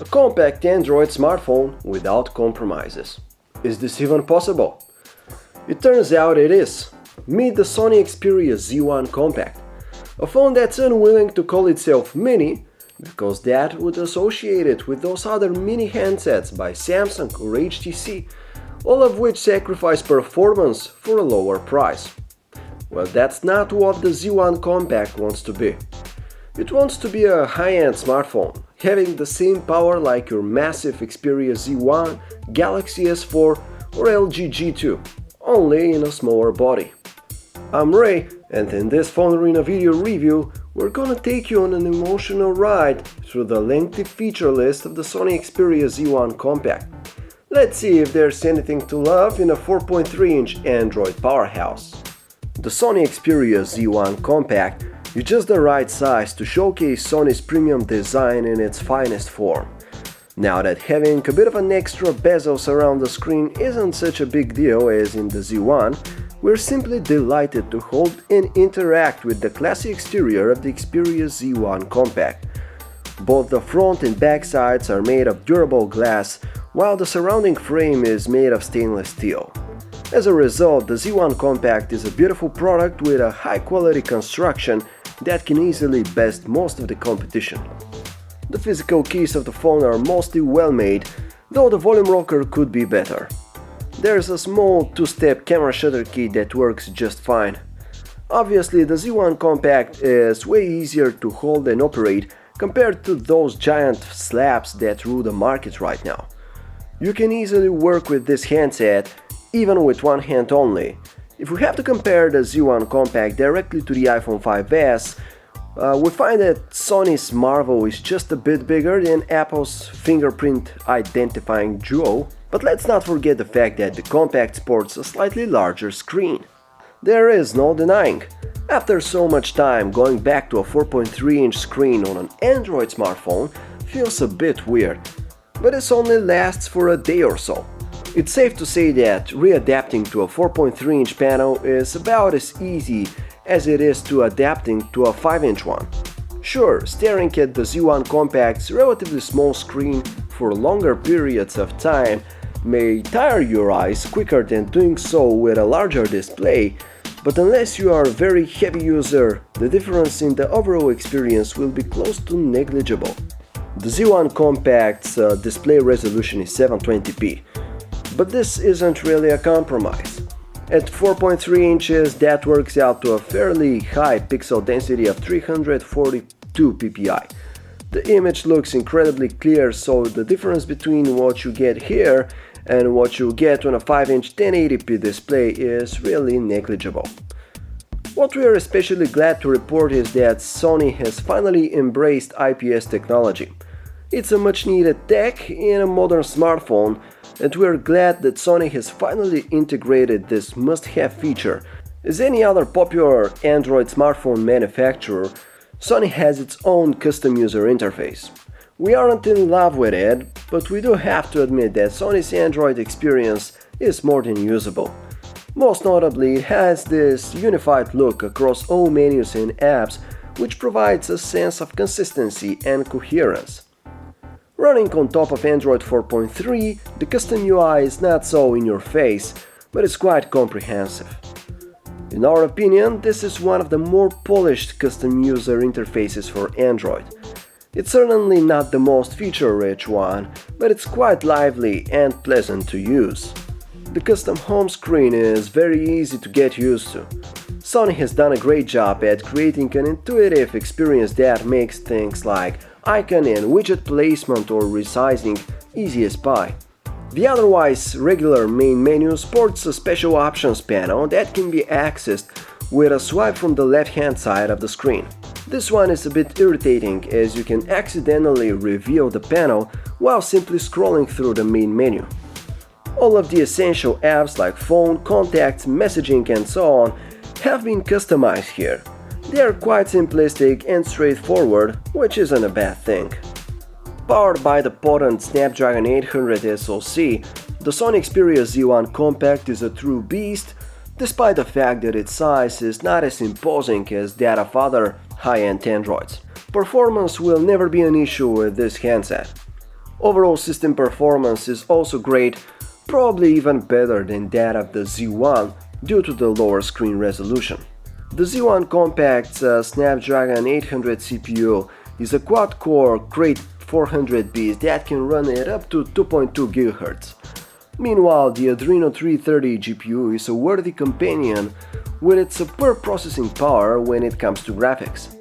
A compact Android smartphone without compromises. Is this even possible? It turns out it is. Meet the Sony Xperia Z1 Compact, a phone that's unwilling to call itself mini because that would associate it with those other mini handsets by Samsung or HTC, all of which sacrifice performance for a lower price. Well, that's not what the Z1 Compact wants to be. It wants to be a high-end smartphone, having the same power like your massive Xperia Z1, Galaxy S4 or LG G2, only in a smaller body. I'm Ray, and in this PhoneArena video review, we're gonna take you on an emotional ride through the lengthy feature list of the Sony Xperia Z1 Compact. Let's see if there's anything to love in a 4.3-inch Android powerhouse. The Sony Xperia Z1 Compact is just the right size to showcase Sony's premium design in its finest form. Now that having a bit of an extra bezels around the screen isn't such a big deal as in the Z1, we're simply delighted to hold and interact with the classy exterior of the Xperia Z1 Compact. Both the front and back sides are made of durable glass, while the surrounding frame is made of stainless steel. As a result, the Z1 Compact is a beautiful product with a high-quality construction that can easily best most of the competition. The physical keys of the phone are mostly well made, though the volume rocker could be better. There's a small two-step camera shutter key that works just fine. Obviously, the Z1 Compact is way easier to hold and operate compared to those giant slabs that rule the market right now. You can easily work with this handset even with one hand only. If we have to compare the Z1 Compact directly to the iPhone 5s, we find that Sony's Marvel is just a bit bigger than Apple's fingerprint identifying Duo, but let's not forget the fact that the Compact sports a slightly larger screen. There is no denying, after so much time, going back to a 4.3-inch screen on an Android smartphone feels a bit weird, but this only lasts for a day or so. It's safe to say that readapting to a 4.3-inch panel is about as easy as it is to adapting to a 5-inch one. Sure, staring at the Z1 Compact's relatively small screen for longer periods of time may tire your eyes quicker than doing so with a larger display, but unless you are a very heavy user, the difference in the overall experience will be close to negligible. The Z1 Compact's display resolution is 720p, but this isn't really a compromise. At 4.3 inches, that works out to a fairly high pixel density of 342 ppi. The image looks incredibly clear, so the difference between what you get here and what you get on a 5-inch 1080p display is really negligible. What we are especially glad to report is that Sony has finally embraced IPS technology. It's a much needed tech in a modern smartphone, and we are glad that Sony has finally integrated this must-have feature. As any other popular Android smartphone manufacturer, Sony has its own custom user interface. We aren't in love with it, but we do have to admit that Sony's Android experience is more than usable. Most notably, it has this unified look across all menus and apps, which provides a sense of consistency and coherence. Running on top of Android 4.3, the custom UI is not so in your face, but it's quite comprehensive. In our opinion, this is one of the more polished custom user interfaces for Android. It's certainly not the most feature-rich one, but it's quite lively and pleasant to use. The custom home screen is very easy to get used to. Sony has done a great job at creating an intuitive experience that makes things like icon and widget placement or resizing easy as pie. The otherwise regular main menu sports a special options panel that can be accessed with a swipe from the left-hand side of the screen. This one is a bit irritating as you can accidentally reveal the panel while simply scrolling through the main menu. All of the essential apps like phone, contacts, messaging and so on have been customized here. They are quite simplistic and straightforward, which isn't a bad thing. Powered by the potent Snapdragon 800 SoC, the Sony Xperia Z1 Compact is a true beast, despite the fact that its size is not as imposing as that of other high-end Androids. Performance will never be an issue with this handset. Overall system performance is also great, probably even better than that of the Z1 due to the lower screen resolution. The Z1 Compact's Snapdragon 800 CPU is a quad-core great 400 that can run at up to 2.2 GHz. Meanwhile, the Adreno 330 GPU is a worthy companion with its superb processing power when it comes to graphics.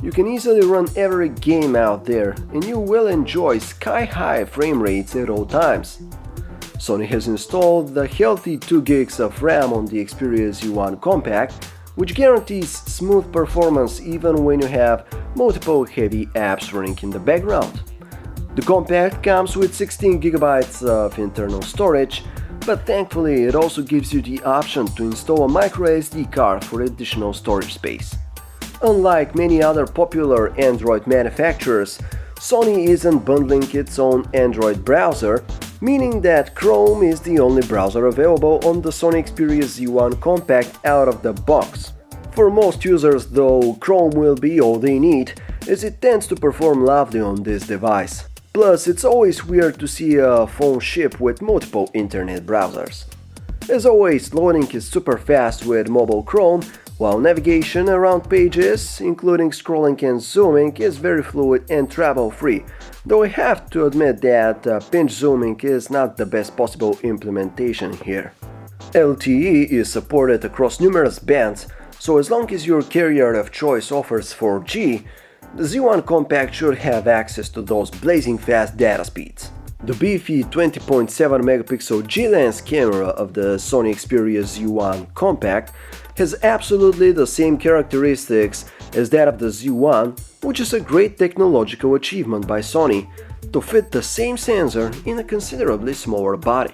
You can easily run every game out there and you will enjoy sky-high frame rates at all times. Sony has installed the healthy 2 GB of RAM on the Xperia Z1 Compact, which guarantees smooth performance even when you have multiple heavy apps running in the background. The Compact comes with 16 GB of internal storage, but thankfully it also gives you the option to install a microSD card for additional storage space. Unlike many other popular Android manufacturers, Sony isn't bundling its own Android browser, meaning that Chrome is the only browser available on the Sony Xperia Z1 Compact out of the box. For most users though, Chrome will be all they need, as it tends to perform lovely on this device. Plus, it's always weird to see a phone ship with multiple internet browsers. As always, loading is super fast with mobile Chrome, while navigation around pages, including scrolling and zooming, is very fluid and trouble-free, though I have to admit that pinch zooming is not the best possible implementation here. LTE is supported across numerous bands, so as long as your carrier of choice offers 4G, the Z1 Compact should have access to those blazing fast data speeds. The beefy 20.7 megapixel G-Lens camera of the Sony Xperia Z1 Compact has absolutely the same characteristics as that of the Z1, which is a great technological achievement by Sony to fit the same sensor in a considerably smaller body.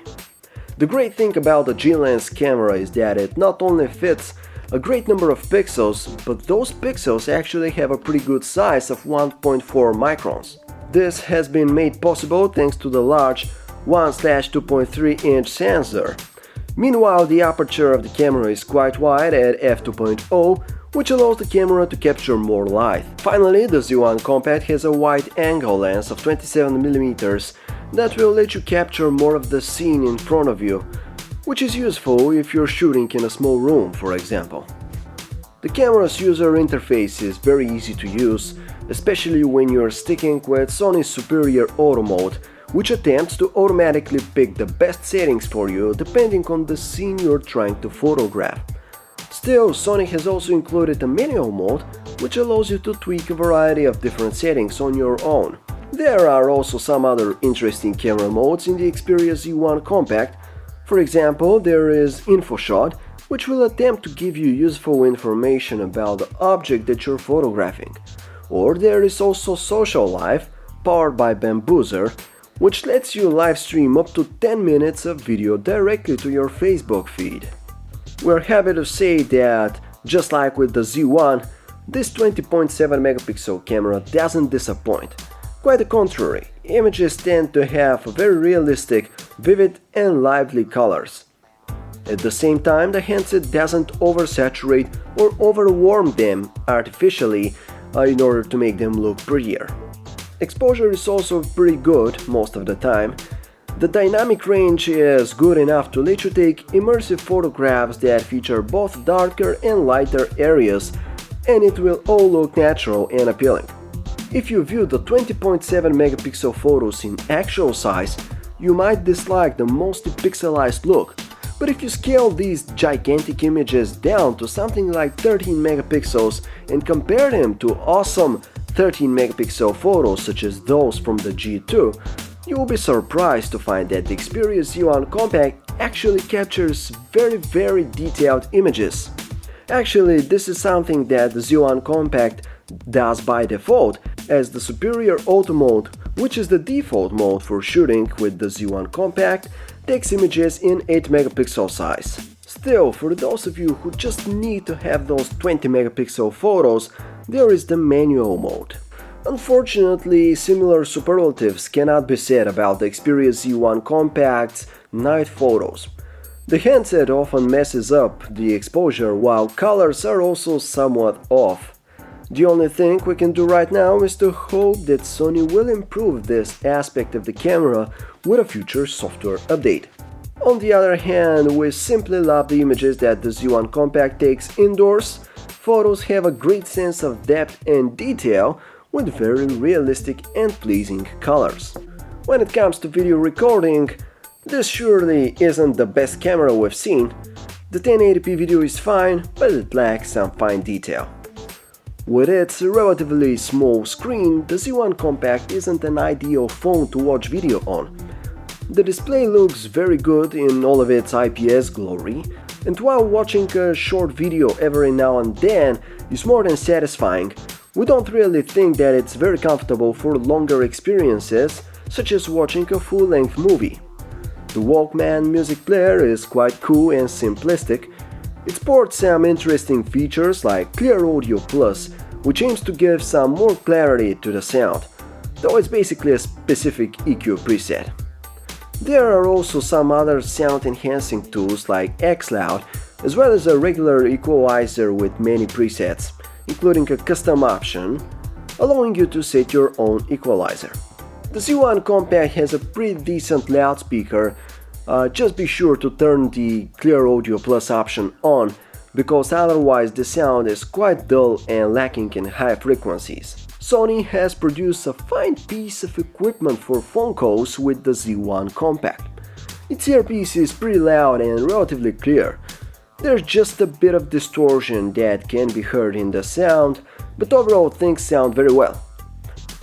The great thing about the G-Lens camera is that it not only fits a great number of pixels, but those pixels actually have a pretty good size of 1.4 microns. This has been made possible thanks to the large 1/2.3 inch sensor. Meanwhile, the aperture of the camera is quite wide at f2.0, which allows the camera to capture more light. Finally, the Z1 Compact has a wide-angle lens of 27mm that will let you capture more of the scene in front of you, which is useful if you're shooting in a small room, for example. The camera's user interface is very easy to use, especially when you're sticking with Sony's superior auto mode, which attempts to automatically pick the best settings for you depending on the scene you're trying to photograph. Still, Sony has also included a manual mode, which allows you to tweak a variety of different settings on your own. There are also some other interesting camera modes in the Xperia Z1 Compact. For example, there is InfoShot, which will attempt to give you useful information about the object that you're photographing. Or there is also Social Life, powered by Bamboozer, which lets you live stream up to 10 minutes of video directly to your Facebook feed. We're happy to say that, just like with the Z1, this 20.7 megapixel camera doesn't disappoint. Quite the contrary, images tend to have very realistic, vivid and lively colors. At the same time, the handset doesn't oversaturate or overwarm them artificially in order to make them look prettier. Exposure is also pretty good most of the time. The dynamic range is good enough to let you take immersive photographs that feature both darker and lighter areas, and it will all look natural and appealing. If you view the 20.7 megapixel photos in actual size, you might dislike the mostly pixelized look, but if you scale these gigantic images down to something like 13 megapixels and compare them to awesome 13 megapixel photos such as those from the G2, you will be surprised to find that the Xperia Z1 Compact actually captures very detailed images. Actually, this is something that the Z1 Compact does by default, as the superior auto mode, which is the default mode for shooting with the Z1 Compact, takes images in 8 megapixel size. Still, for those of you who just need to have those 20 megapixel photos, there is the manual mode. Unfortunately, similar superlatives cannot be said about the Xperia Z1 Compact's night photos. The handset often messes up the exposure, while colors are also somewhat off. The only thing we can do right now is to hope that Sony will improve this aspect of the camera with a future software update. On the other hand, we simply love the images that the Z1 Compact takes indoors. Photos have a great sense of depth and detail with very realistic and pleasing colors. When it comes to video recording, this surely isn't the best camera we've seen. The 1080p video is fine, but it lacks some fine detail. With its relatively small screen, the Z1 Compact isn't an ideal phone to watch video on. The display looks very good in all of its IPS glory, and while watching a short video every now and then is more than satisfying, we don't really think that it's very comfortable for longer experiences, such as watching a full-length movie. The Walkman music player is quite cool and simplistic. It sports some interesting features like Clear Audio Plus, which aims to give some more clarity to the sound, though it's basically a specific EQ preset. There are also some other sound-enhancing tools like xLoud, as well as a regular equalizer with many presets, including a custom option, allowing you to set your own equalizer. The Z1 Compact has a pretty decent loudspeaker, just be sure to turn the Clear Audio Plus option on, because otherwise the sound is quite dull and lacking in high frequencies. Sony has produced a fine piece of equipment for phone calls with the Z1 Compact. Its earpiece is pretty loud and relatively clear. There's just a bit of distortion that can be heard in the sound, but overall things sound very well.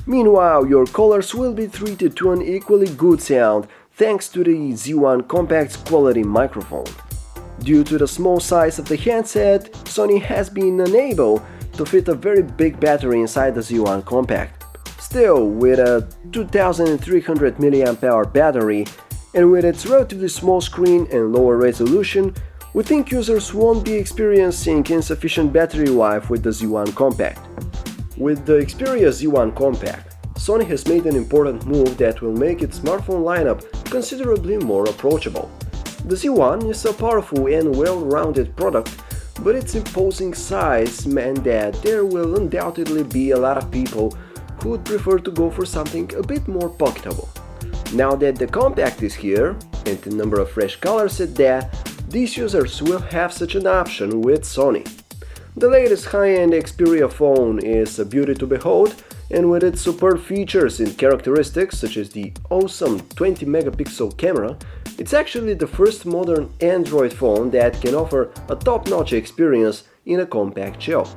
Meanwhile, your callers will be treated to an equally good sound thanks to the Z1 Compact's quality microphone. Due to the small size of the handset, Sony has been unable to fit a very big battery inside the Z1 Compact. Still, with a 2300 mAh battery and with its relatively small screen and lower resolution, we think users won't be experiencing insufficient battery life with the Z1 Compact. With the Xperia Z1 Compact, Sony has made an important move that will make its smartphone lineup considerably more approachable. The Z1 is a powerful and well-rounded product, but its imposing size meant that there will undoubtedly be a lot of people who would prefer to go for something a bit more pocketable. Now that the Compact is here, and the number of fresh colors at that, these users will have such an option with Sony. The latest high-end Xperia phone is a beauty to behold, and with its superb features and characteristics such as the awesome 20-megapixel camera, it's actually the first modern Android phone that can offer a top-notch experience in a compact shell.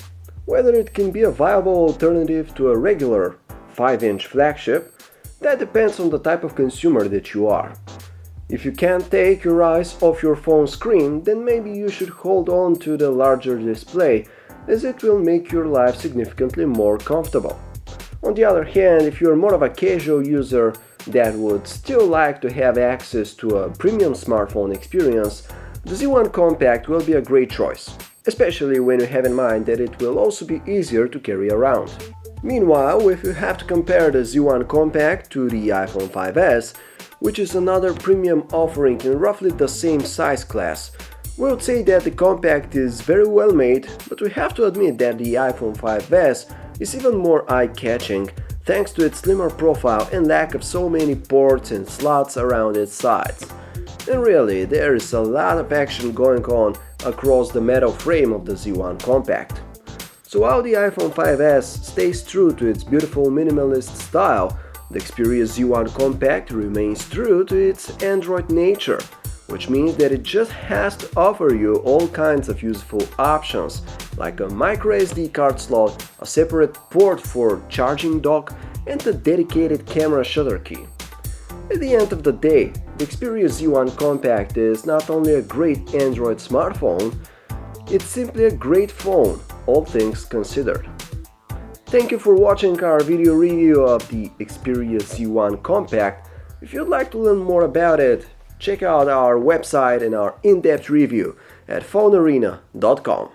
Whether it can be a viable alternative to a regular 5-inch flagship, that depends on the type of consumer that you are. If you can't take your eyes off your phone screen, then maybe you should hold on to the larger display, as it will make your life significantly more comfortable. On the other hand, if you're more of a casual user that would still like to have access to a premium smartphone experience, the Z1 Compact will be a great choice, especially when you have in mind that it will also be easier to carry around. Meanwhile, if you have to compare the Z1 Compact to the iPhone 5S, which is another premium offering in roughly the same size class, we would say that the Compact is very well made, but we have to admit that the iPhone 5S is even more eye-catching thanks to its slimmer profile and lack of so many ports and slots around its sides. And really, there is a lot of action going on across the metal frame of the Z1 Compact. So while the iPhone 5S stays true to its beautiful minimalist style, the Xperia Z1 Compact remains true to its Android nature, which means that it just has to offer you all kinds of useful options, like a microSD card slot, a separate port for charging dock, and a dedicated camera shutter key. At the end of the day, the Xperia Z1 Compact is not only a great Android smartphone, it's simply a great phone, all things considered. Thank you for watching our video review of the Xperia Z1 Compact. If you'd like to learn more about it, check out our website and our in-depth review at PhoneArena.com.